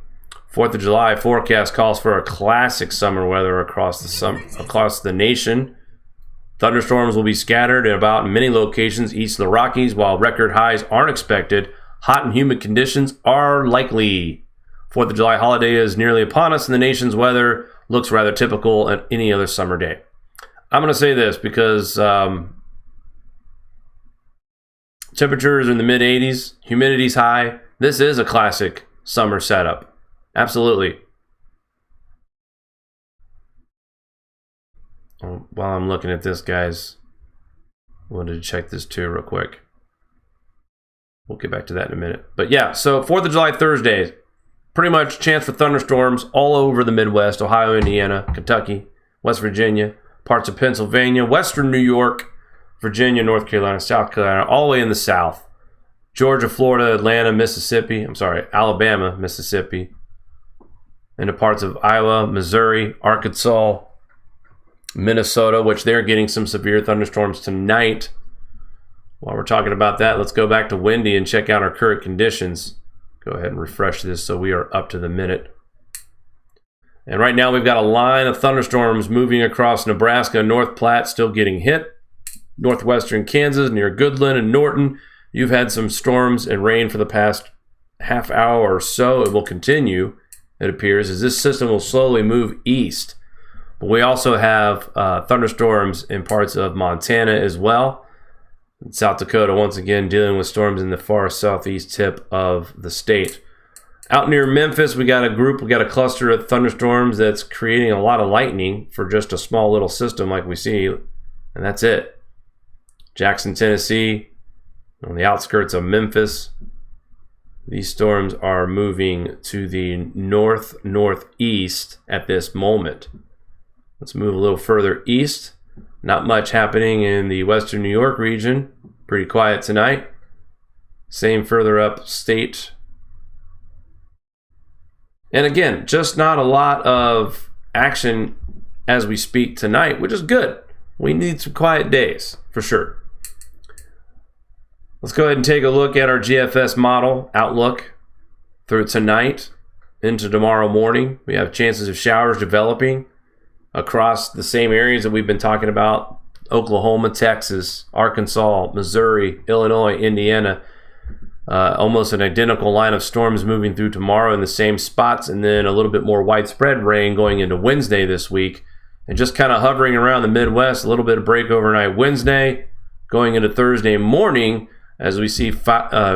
4th of July forecast calls for a classic summer weather across the nation. Thunderstorms will be scattered in about many locations east of the Rockies, while record highs aren't expected. Hot and humid conditions are likely. 4th of July holiday is nearly upon us, and the nation's weather looks rather typical at any other summer day. I'm going to say this because temperatures in the mid-80s, humidity's high. This is a classic summer setup. Absolutely. While I'm looking at this, guys, I wanted to check this too real quick. We'll get back to that in a minute. But yeah, so 4th of July Thursday, pretty much chance for thunderstorms all over the Midwest, Ohio, Indiana, Kentucky, West Virginia, parts of Pennsylvania, Western New York, Virginia, North Carolina, South Carolina, all the way in the South. Georgia, Florida, Alabama, Mississippi, into parts of Iowa, Missouri, Arkansas, Minnesota, which they're getting some severe thunderstorms tonight. While we're talking about that, let's go back to Wendy and check out our current conditions. Go ahead and refresh this so we are up to the minute. And right now we've got a line of thunderstorms moving across Nebraska. North Platte still getting hit. Northwestern Kansas near Goodland and Norton. You've had some storms and rain for the past half hour or so. It will continue, it appears, as this system will slowly move east. But we also have thunderstorms in parts of Montana as well. And South Dakota, once again, dealing with storms in the far southeast tip of the state. Out near Memphis, we got a cluster of thunderstorms that's creating a lot of lightning for just a small little system like we see. And that's it. Jackson, Tennessee, on the outskirts of Memphis. These storms are moving to the northeast at this moment. Let's move a little further east. Not much happening in the western New York region. Pretty quiet tonight. Same further up state. And again, just not a lot of action as we speak tonight, which is good. We need some quiet days, for sure. Let's go ahead and take a look at our GFS model outlook through tonight into tomorrow morning. We have chances of showers developing across the same areas that we've been talking about: Oklahoma, Texas, Arkansas, Missouri, Illinois, Indiana. Almost an identical line of storms moving through tomorrow in the same spots, and then a little bit more widespread rain going into Wednesday this week, and just kind of hovering around the Midwest. A little bit of break overnight Wednesday, going into Thursday morning, as we see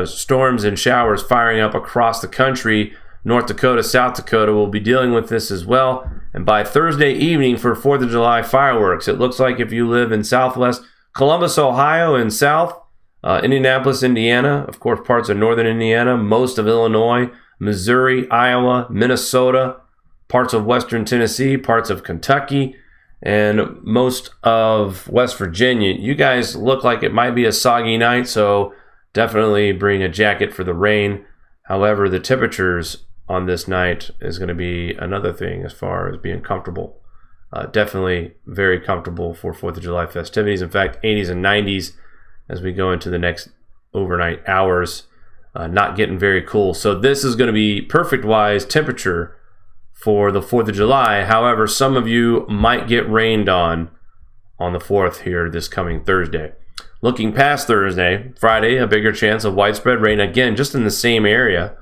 storms and showers firing up across the country. North Dakota, South Dakota will be dealing with this as well. And by Thursday evening for 4th of July fireworks, it looks like if you live in southwest Columbus, Ohio, and south, Indianapolis, Indiana, of course, parts of northern Indiana, most of Illinois, Missouri, Iowa, Minnesota, parts of western Tennessee, parts of Kentucky, and most of West Virginia. You guys look like it might be a soggy night, so definitely bring a jacket for the rain. However, the temperatures on this night is going to be another thing as far as being comfortable. Definitely very comfortable for 4th of July festivities. In fact, 80s and 90s as we go into the next overnight hours. Not getting very cool. So this is going to be perfect-wise temperature for the 4th of July. However, some of you might get rained on the 4th here this coming Thursday. Looking past Thursday, Friday, a bigger chance of widespread rain, again, just in the same area.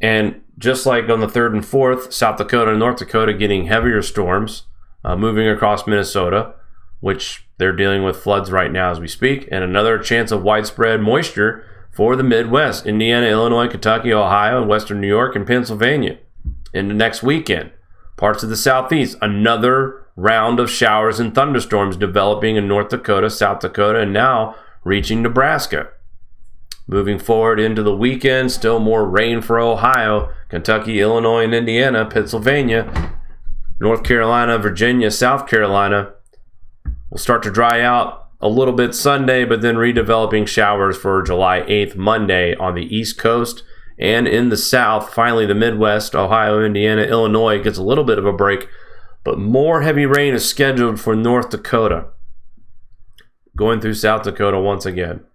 And just like on the 3rd and 4th, South Dakota and North Dakota getting heavier storms moving across Minnesota, which they're dealing with floods right now as we speak. And another chance of widespread moisture for the Midwest, Indiana, Illinois, Kentucky, Ohio, and Western New York, and Pennsylvania. In the next weekend, parts of the Southeast, another round of showers and thunderstorms developing in North Dakota, South Dakota, and now reaching Nebraska. Moving forward into the weekend, still more rain for Ohio, Kentucky, Illinois, and Indiana, Pennsylvania, North Carolina, Virginia, South Carolina. Will start to dry out a little bit Sunday, but then redeveloping showers for July 8th, Monday on the East Coast and in the South. Finally, the Midwest, Ohio, Indiana, Illinois gets a little bit of a break, but more heavy rain is scheduled for North Dakota, going through South Dakota once again.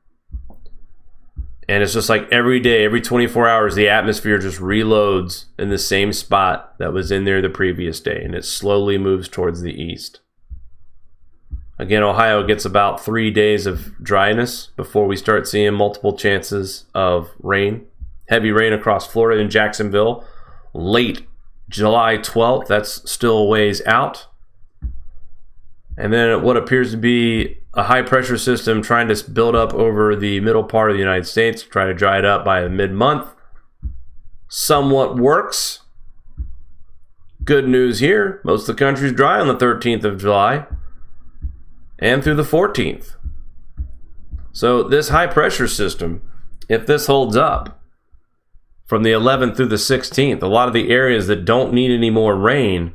And it's just like every day, every 24 hours, the atmosphere just reloads in the same spot that was in there the previous day, and it slowly moves towards the east. Again, Ohio gets about 3 days of dryness before we start seeing multiple chances of rain. Heavy rain across Florida and Jacksonville. Late July 12th, that's still a ways out. And then what appears to be a high pressure system trying to build up over the middle part of the United States, try to dry it up by the mid-month. Somewhat works. Good news here, most of the country's dry on the 13th of July and through the 14th. So this high pressure system, if this holds up from the 11th through the 16th, a lot of the areas that don't need any more rain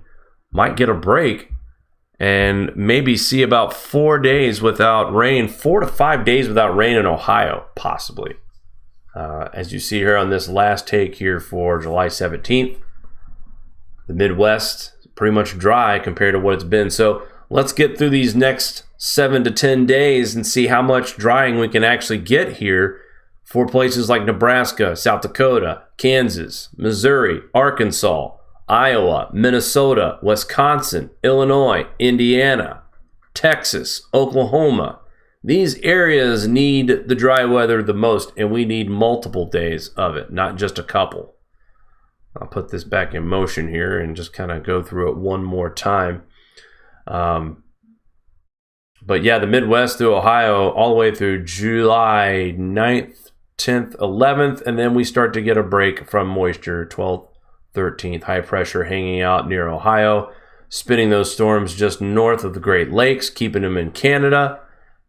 might get a break and maybe see about 4 days without rain, 4 to 5 days without rain in Ohio, possibly. As you see here on this last take here for July 17th, the Midwest is pretty much dry compared to what it's been. So let's get through these next 7 to 10 days and see how much drying we can actually get here for places like Nebraska, South Dakota, Kansas, Missouri, Arkansas, Iowa, Minnesota, Wisconsin, Illinois, Indiana, Texas, Oklahoma. These areas need the dry weather the most, and we need multiple days of it, not just a couple. I'll put this back in motion here and just kind of go through it one more time. But yeah, the Midwest through Ohio all the way through July 9th, 10th, 11th, and then we start to get a break from moisture, 12th, 13th. High pressure hanging out near Ohio, spinning those storms just north of the Great Lakes, keeping them in Canada,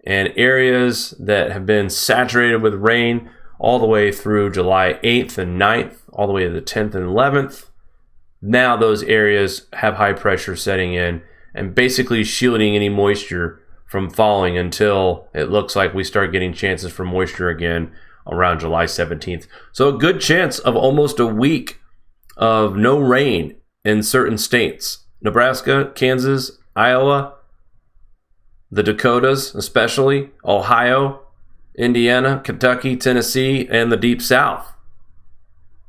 and areas that have been saturated with rain all the way through July 8th and 9th, all the way to the 10th and 11th. Now those areas have high pressure setting in and basically shielding any moisture from falling until it looks like we start getting chances for moisture again around July 17th. So a good chance of almost a week of no rain in certain states. Nebraska, Kansas, Iowa, the Dakotas especially, Ohio, Indiana, Kentucky, Tennessee, and the Deep South.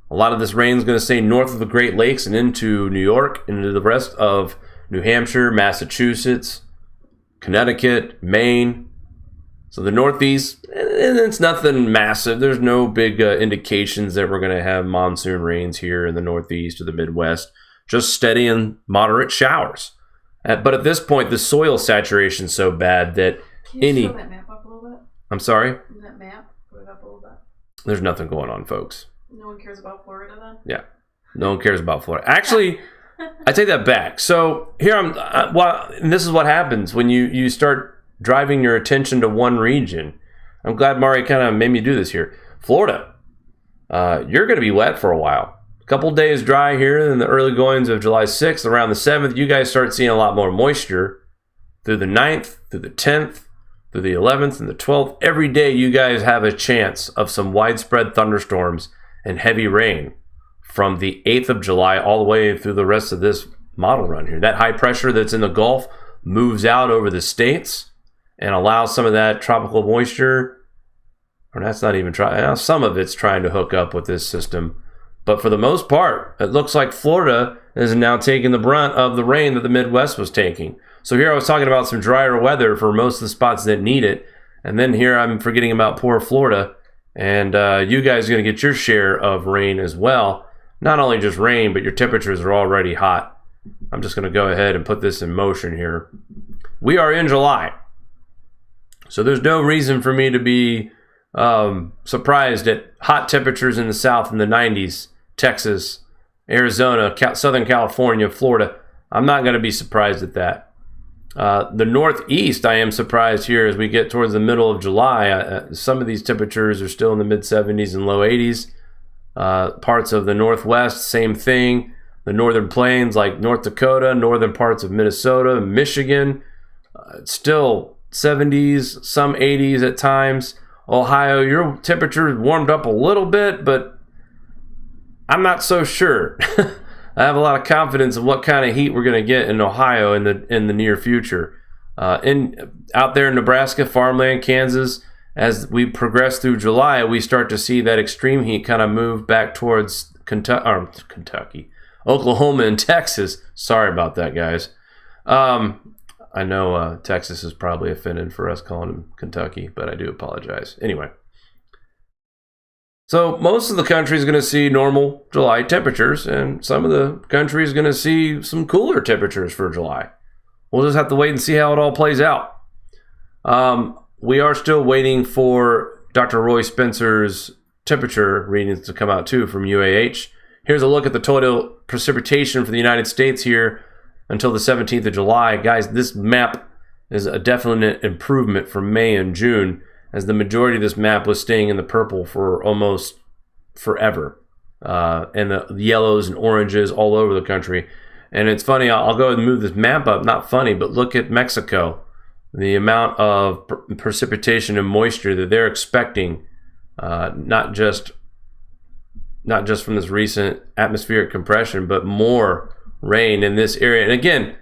A lot of this rain is going to stay north of the Great Lakes and into New York, into the rest of New Hampshire, Massachusetts, Connecticut, Maine. So the Northeast, and it's nothing massive. There's no big indications that we're going to have monsoon rains here in the Northeast or the Midwest. Just steady and moderate showers. But at this point, the soil saturation is so bad that Can you show that map up a little bit? I'm sorry? That map, put it up a little bit. There's nothing going on, folks. No one cares about Florida then? Yeah. No one cares about Florida. Actually, I take that back. So here and this is what happens when you start driving your attention to one region. I'm glad Mari kind of made me do this here. Florida, you're going to be wet for a while. A couple days dry here in the early goings of July 6th. Around the 7th, you guys start seeing a lot more moisture through the 9th, through the 10th, through the 11th, and the 12th. Every day, you guys have a chance of some widespread thunderstorms and heavy rain from the 8th of July all the way through the rest of this model run here. That high pressure that's in the Gulf moves out over the states and allows some of that tropical moisture, or that's not even trying, some of it's trying to hook up with this system. But for the most part, it looks like Florida is now taking the brunt of the rain that the Midwest was taking. So here I was talking about some drier weather for most of the spots that need it. And then here I'm forgetting about poor Florida. And you guys are going to get your share of rain as well. Not only just rain, but your temperatures are already hot. I'm just going to go ahead and put this in motion here. We are in July. So there's no reason for me to be surprised at hot temperatures in the south in the 90s, Texas, Arizona, Southern California, Florida. I'm not going to be surprised at that. The Northeast, I am surprised here as we get towards the middle of July. Some of these temperatures are still in the mid-70s and low 80s. Parts of the Northwest, same thing. The northern plains like North Dakota, northern parts of Minnesota, Michigan, still 70s, some 80s at times. Ohio, your temperature warmed up a little bit, but I'm not so sure. I have a lot of confidence in what kind of heat we're going to get in Ohio in the near future. Out there in Nebraska, farmland, Kansas, as we progress through July, we start to see that extreme heat kind of move back towards Kentucky, Oklahoma, and Texas. Sorry about that, guys. I know Texas is probably offended for us calling him Kentucky, but I do apologize. Anyway. So most of the country is going to see normal July temperatures, and some of the country is going to see some cooler temperatures for July. We'll just have to wait and see how it all plays out. We are still waiting for Dr. Roy Spencer's temperature readings to come out too from UAH. Here's a look at the total precipitation for the United States here until the 17th of July. Guys, this map is a definite improvement from May and June, as the majority of this map was staying in the purple for almost forever. And the yellows and oranges all over the country. And it's funny, I'll go ahead and move this map up. Not funny, but look at Mexico. The amount of precipitation and moisture that they're expecting, not just from this recent atmospheric compression, but more rain in this area. And again,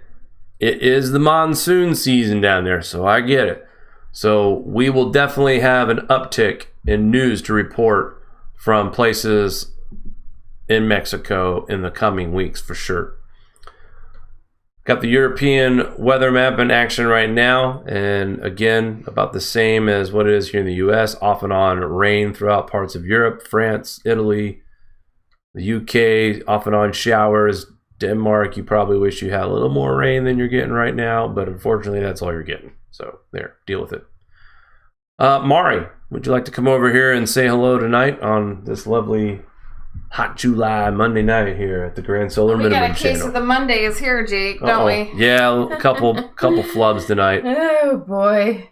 it is the monsoon season down there, so I get it. So we will definitely have an uptick in news to report from places in Mexico in the coming weeks for sure. Got the European weather map in action right now, and again, about the same as what it is here in the U.S., off and on rain throughout parts of Europe, France, Italy, the UK, off and on showers. Denmark, you probably wish you had a little more rain than you're getting right now, but unfortunately, that's all you're getting. So there, deal with it. Mari, would you like to come over here and say hello tonight on this lovely hot July Monday night here at the Grand Solar Minimum Channel? We got a case of the Mondays here, Jake, don't we? Yeah, a couple flubs tonight. Oh boy.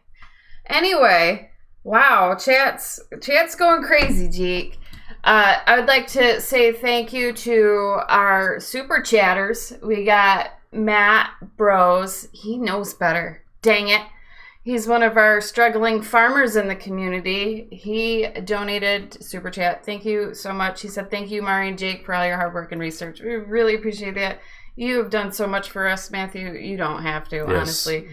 Anyway, wow, chat's going crazy, Jake. I would like to say thank you to our super chatters. We got Matt Bros. He knows better. Dang it. He's one of our struggling farmers in the community. He donated super chat. Thank you so much. He said, thank you, Mari and Jake, for all your hard work and research. We really appreciate it. You have done so much for us, Matthew. You don't have to, yes. Honestly.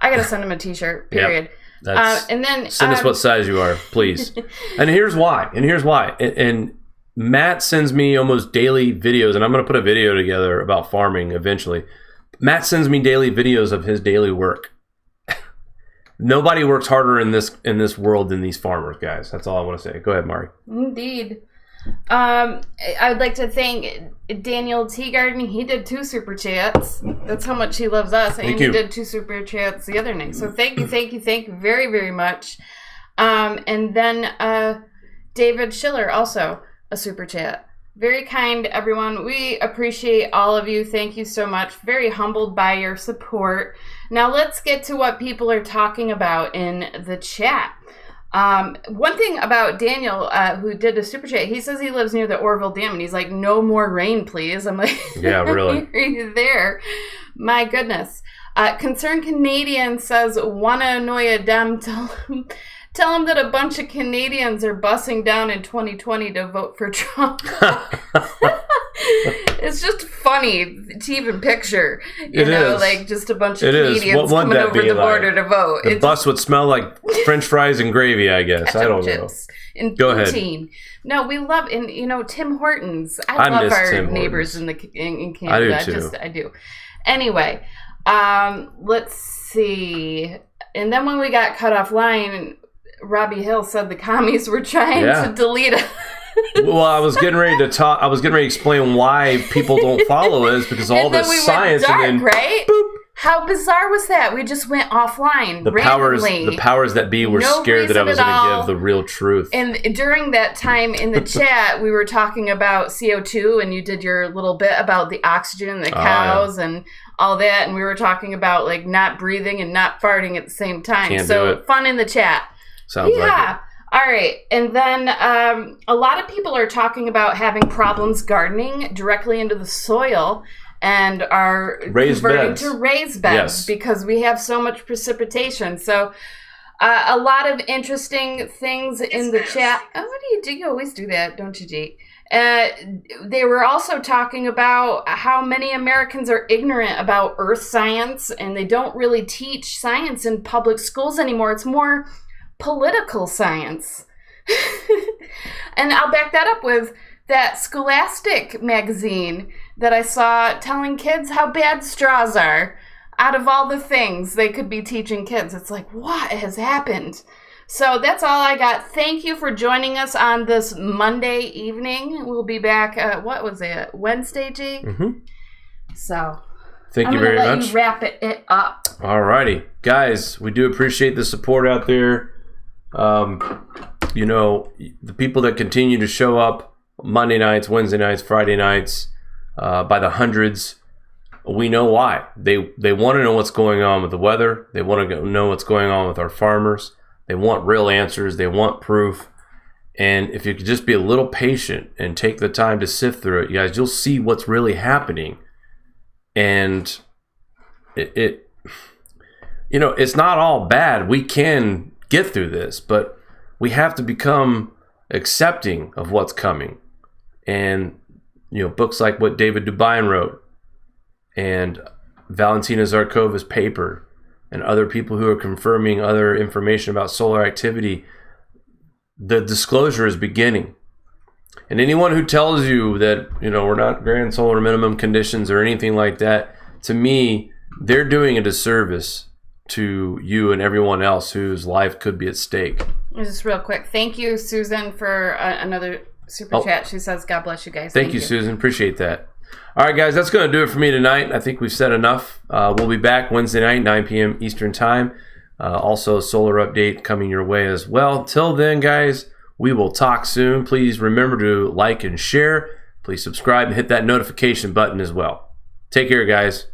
I got to send him a t-shirt, period. Yep. And then send us what size you are, please. And here's why. And Matt sends me almost daily videos, and I'm going to put a video together about farming eventually. Matt sends me daily videos of his daily work. Nobody works harder in this world than these farmers, guys. That's all I want to say. Go ahead, Mari. Indeed. I would like to thank Daniel Teagarden. He did 2 super chats. That's how much he loves us. Thank you. He did 2 super chats the other night. So thank you very, very much. And then David Schiller, also a super chat. Very kind, everyone. We appreciate all of you. Thank you so much. Very humbled by your support. Now let's get to what people are talking about in the chat. One thing about Daniel, who did a super chat, he says he lives near the Orville Dam, and he's like, no more rain, please. I'm like, yeah, really? Are you there? My goodness. Concerned Canadian says, wanna annoy a dem, tell him that a bunch of Canadians are bussing down in 2020 to vote for Trump. It's just funny to even picture, you know, like just a bunch of Canadians coming over the border to vote. The bus would smell like French fries and gravy, I guess. I don't know. And Go poutine. ahead. No, we love, and you know, Tim Hortons. I love our neighbors in Canada. I do too. I do. Anyway, let's see. And then when we got cut offline, Robbie Hill said the commies were trying to delete us. Well, I was getting ready to talk. I was getting ready to explain why people don't follow us, because all this science went dark, and then right? Boop. How bizarre was that? We just went offline. The powers that be were scared that I was going to give the real truth. And during that time in the chat, we were talking about CO2, and you did your little bit about the oxygen in the cows and all that, and we were talking about like not breathing and not farting at the same time. Can't do it. Fun in the chat. Sounds like it. All right. And then a lot of people are talking about having problems gardening directly into the soil. and are Raised converting beds. to raised beds Yes. because we have so much precipitation. So a lot of interesting things in the chat. Oh, what do you do? You always do that, don't you, Jake? They were also talking about how many Americans are ignorant about earth science, and they don't really teach science in public schools anymore. It's more political science. And I'll back that up with that Scholastic magazine that I saw telling kids how bad straws are. Out of all the things they could be teaching kids, it's like, what has happened? So that's all I got. Thank you for joining us on this Monday evening. We'll be back, what was it, Wednesday, G? Mm-hmm. So Thank you very much. I'm going to let you wrap it up. All righty. Guys, we do appreciate the support out there. You know, the people that continue to show up Monday nights, Wednesday nights, Friday nights by the hundreds, we know why. They want to know what's going on with the weather. They want to know what's going on with our farmers. They want real answers. They want proof. And if you could just be a little patient and take the time to sift through it, you guys, you'll see what's really happening. And it you know, it's not all bad. We can get through this, but we have to become accepting of what's coming. And, you know, books like what David Dubine wrote and Valentina Zarkova's paper and other people who are confirming other information about solar activity, the disclosure is beginning. And anyone who tells you that, you know, we're not grand solar minimum conditions or anything like that, to me, they're doing a disservice to you and everyone else whose life could be at stake. Just real quick. Thank you, Susan, for another super chat. She says, God bless you guys. Thank you, Susan. Appreciate that. All right, guys, that's going to do it for me tonight. I think we've said enough. We'll be back Wednesday night, 9 p.m. Eastern Time. Also, a solar update coming your way as well. Till then, guys, we will talk soon. Please remember to like and share. Please subscribe and hit that notification button as well. Take care, guys.